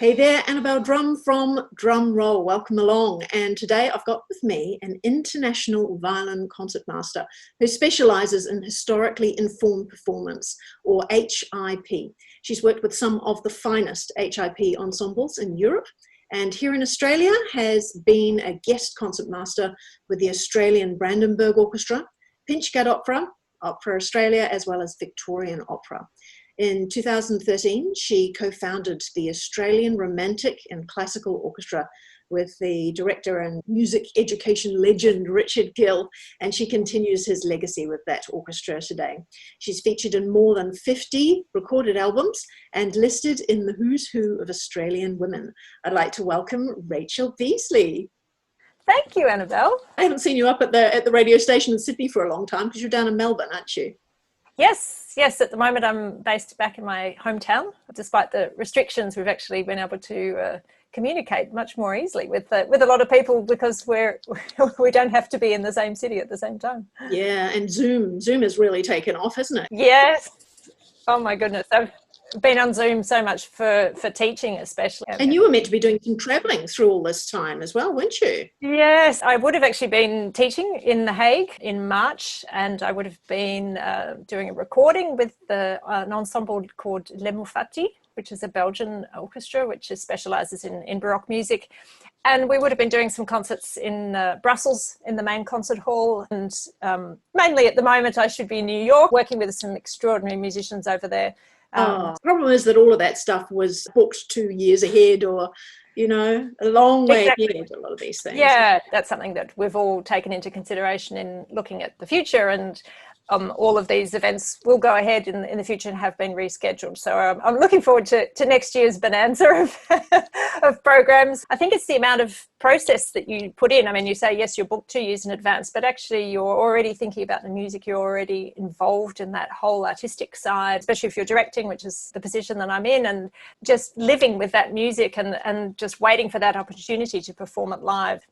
Hey there, Annabelle Drum from Drum Roll. Welcome along. And today I've got with me an international violin concertmaster who specialises in historically informed performance, or HIP. She's worked with some of the finest HIP ensembles in Europe, and here in Australia has been a guest concertmaster with the Australian Brandenburg Orchestra, Pinchgad Opera, Opera Australia, as well as Victorian Opera. In 2013, she co-founded the Australian Romantic and Classical Orchestra with the director and music education legend Richard Gill, and she continues his legacy with that orchestra today. She's featured in more than 50 recorded albums and listed in the who's who of Australian women. I'd like to welcome Rachel Beasley. Thank you, Annabelle. I haven't seen you up at the radio station in Sydney for a long time because you're down in Melbourne, aren't you? Yes. At the moment, I'm based back in my hometown. Despite the restrictions, we've actually been able to communicate much more easily with a lot of people because we don't have to be in the same city at the same time. Yeah, and Zoom has really taken off, hasn't it? Yes. Oh my goodness. I've been on Zoom so much for teaching, especially. And you were meant to be doing some travelling through all this time as well, weren't you? Yes, I would have actually been teaching in The Hague in March, and I would have been doing a recording with an ensemble called Les Moufati, which is a Belgian orchestra which specialises in Baroque music. And we would have been doing some concerts in Brussels in the main concert hall. And mainly at the moment I should be in New York working with some extraordinary musicians over there. The problem is that all of that stuff was booked 2 years ahead or, a long way ahead, a lot of these things. Yeah, that's something that we've all taken into consideration in looking at the future, and all of these events will go ahead in the future and have been rescheduled. So I'm looking forward to next year's bonanza of programs. I think it's the amount of process that you put in. I mean, you say, yes, you're booked 2 years in advance, but actually you're already thinking about the music. You're already involved in that whole artistic side, especially if you're directing, which is the position that I'm in, and just living with that music and just waiting for that opportunity to perform it live.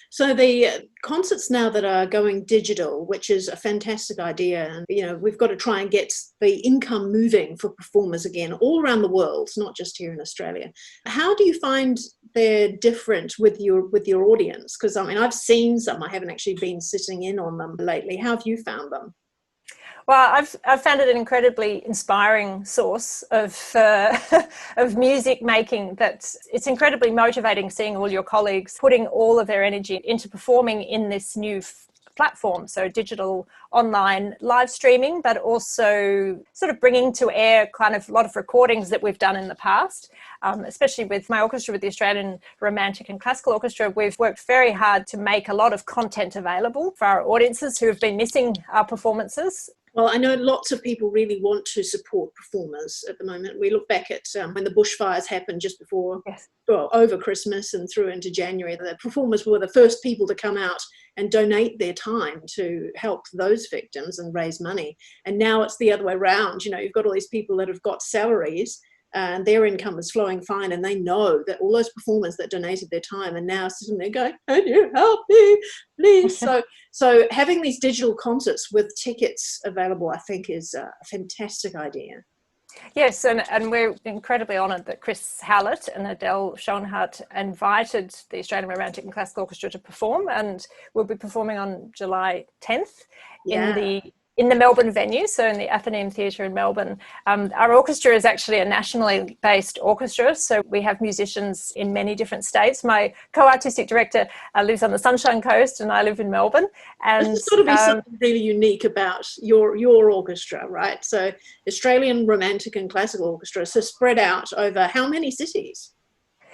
So the concerts now that are going digital, which is a fantastic idea, and we've got to try and get the income moving for performers again all around the world, not just here in Australia. How do you find they're different with your audience? Because I've seen some, I haven't actually been sitting in on them lately. How have you found them? Well, I've found it an incredibly inspiring source of of music making. That it's incredibly motivating seeing all your colleagues putting all of their energy into performing in this new platform. So digital, online, live streaming, but also sort of bringing to air kind of a lot of recordings that we've done in the past. Especially with my orchestra, with the Australian Romantic and Classical Orchestra, we've worked very hard to make a lot of content available for our audiences who have been missing our performances. Well, I know lots of people really want to support performers at the moment. We look back at when the bushfires happened just before, over Christmas and through into January. The performers were the first people to come out and donate their time to help those victims and raise money. And now it's the other way around. You've got all these people that have got salaries and their income is flowing fine, and they know that all those performers that donated their time are now sitting there going, can you help me, please? So having these digital concerts with tickets available, I think, is a fantastic idea. Yes, and we're incredibly honoured that Chris Howlett and Adele Schoenhardt invited the Australian Romantic and Classical Orchestra to perform, and we'll be performing on July 10th in the Melbourne venue, so in the Athenaeum Theatre in Melbourne. Our orchestra is actually a nationally based orchestra, so we have musicians in many different states. My co-artistic director lives on the Sunshine Coast, and I live in Melbourne. And there's got to be something really unique about your orchestra, right? So Australian Romantic and Classical Orchestra, so spread out over how many cities?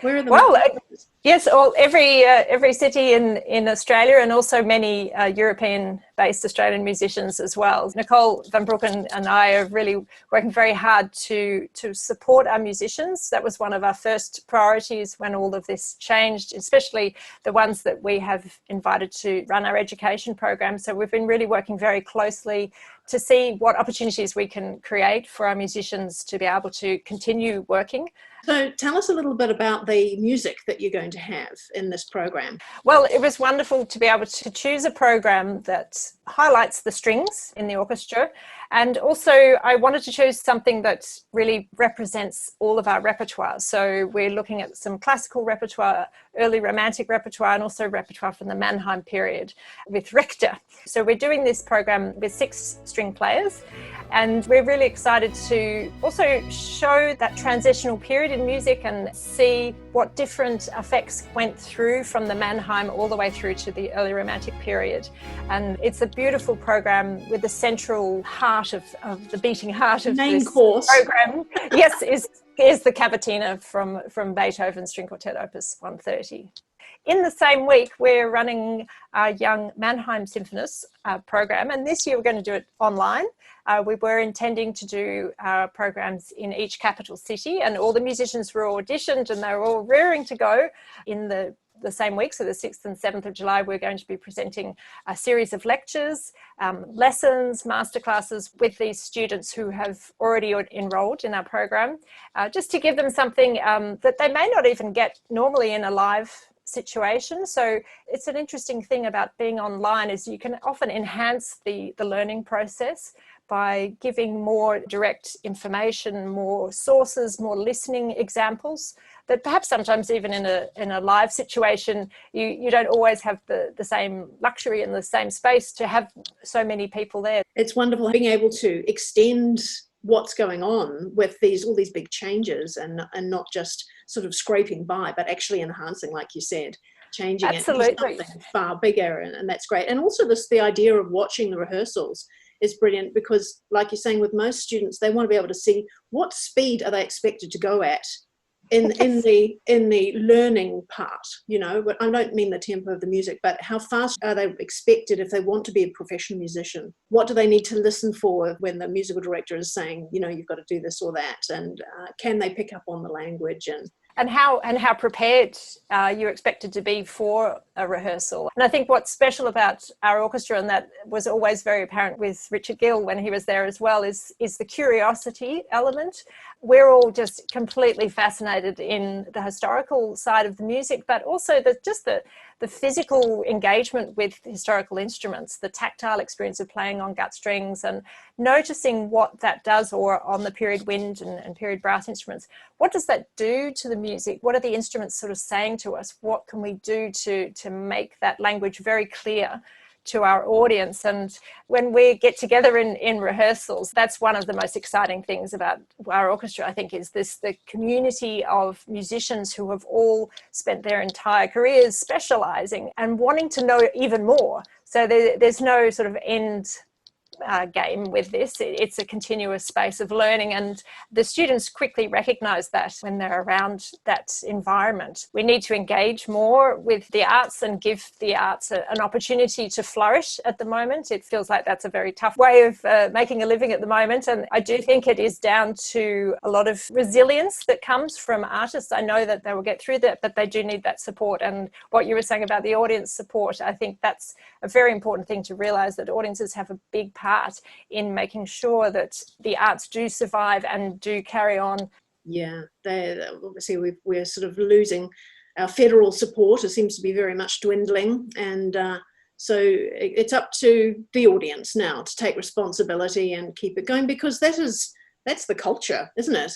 Where are the yes, every city in Australia, and also many European-based Australian musicians as well. Nicole Van Broeken and I are really working very hard to support our musicians. That was one of our first priorities when all of this changed, especially the ones that we have invited to run our education program. So we've been really working very closely to see what opportunities we can create for our musicians to be able to continue working So tell us a little bit about the music that you're going to have in this program. Well, it was wonderful to be able to choose a program that highlights the strings in the orchestra. And also I wanted to choose something that really represents all of our repertoire. So we're looking at some classical repertoire, early romantic repertoire, and also repertoire from the Mannheim period with Richter. So we're doing this program with 6 string players. And we're really excited to also show that transitional period in music and see what different effects went through from the Mannheim all the way through to the early Romantic period. And it's a beautiful program with the central heart of the beating heart of Main this course program. Yes, is the Cavatina from Beethoven's String Quartet Opus 130. In the same week, we're running our Young Mannheim Symphonists program, and this year we're going to do it online. We were intending to do our programs in each capital city, and all the musicians were auditioned and they were all raring to go in the same week. So the 6th and 7th of July, we're going to be presenting a series of lectures, lessons, masterclasses with these students who have already enrolled in our program, just to give them something that they may not even get normally in a live situation. So it's an interesting thing about being online is you can often enhance the learning process by giving more direct information, more sources, more listening examples that perhaps sometimes even in a live situation, you don't always have the same luxury and the same space to have so many people there. It's wonderful being able to extend what's going on with all these big changes and not just sort of scraping by, but actually enhancing, like you said, changing Absolutely. it to something far bigger, and that's great. And also the idea of watching the rehearsals is brilliant because, like you're saying, with most students, they want to be able to see what speed are they expected to go at in the learning part, you know. But I don't mean the tempo of the music, but how fast are they expected if they want to be a professional musician? What do they need to listen for when the musical director is saying, you know, you've got to do this or that, and can they pick up on the language and how prepared you're expected to be for a rehearsal. And I think what's special about our orchestra, and that was always very apparent with Richard Gill when he was there as well, is the curiosity element. We're all just completely fascinated in the historical side of the music, but also the physical engagement with historical instruments, the tactile experience of playing on gut strings and noticing what that does, or on the period wind and period brass instruments. What does that do to the music? What are the instruments sort of saying to us? What can we do to make that language very clear to our audience? And when we get together in rehearsals, that's one of the most exciting things about our orchestra, I think, is the community of musicians who have all spent their entire careers specializing and wanting to know even more. So there's no sort of end game with this. It's a continuous space of learning, and the students quickly recognize that when they're around that environment. We need to engage more with the arts and give the arts an opportunity to flourish at the moment. It feels like that's a very tough way of making a living at the moment, and I do think it is down to a lot of resilience that comes from artists. I know that they will get through that, but they do need that support. And what you were saying about the audience support, I think that's a very important thing to realize, that audiences have a big part in making sure that the arts do survive and do carry on. Yeah, obviously we're sort of losing our federal support. It seems to be very much dwindling, and so it's up to the audience now to take responsibility and keep it going, because that's the culture, isn't it?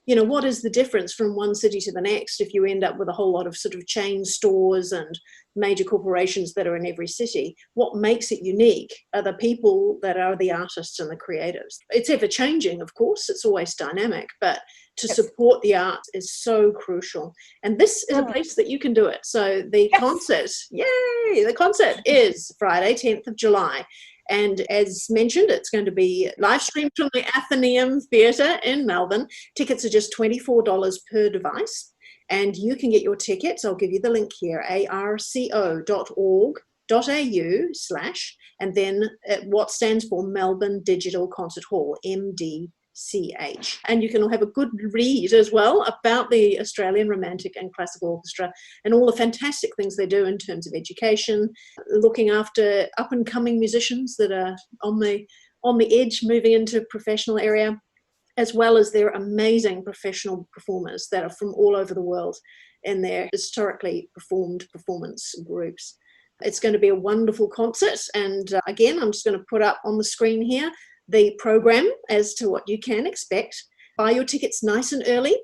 You know, what is the difference from one city to the next if you end up with a whole lot of sort of chain stores and major corporations that are in every city? What makes it unique are the people that are the artists and the creatives. It's ever changing, of course, it's always dynamic, but to support the arts is so crucial. And this is a place that you can do it. So the concert, yay, the concert is Friday, 10th of July. And as mentioned, it's going to be live streamed from the Athenaeum Theatre in Melbourne. Tickets are just $24 per device. And you can get your tickets, I'll give you the link here, arco.org.au/ and then what stands for Melbourne Digital Concert Hall, MDCH. And you can have a good read as well about the Australian Romantic and Classical Orchestra and all the fantastic things they do in terms of education, looking after up-and-coming musicians that are on the edge, moving into professional area. as well as their amazing professional performers that are from all over the world in their historically performed performance groups. It's going to be a wonderful concert, and again, I'm just going to put up on the screen here the program as to what you can expect. Buy your tickets nice and early,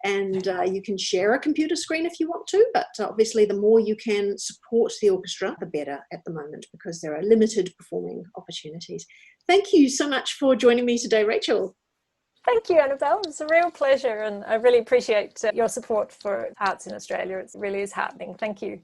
and you can share a computer screen if you want to, but obviously the more you can support the orchestra, the better at the moment, because there are limited performing opportunities. Thank you so much for joining me today, Rachel. Thank you, Annabelle. It's a real pleasure, and I really appreciate your support for arts in Australia. It really is heartening. Thank you.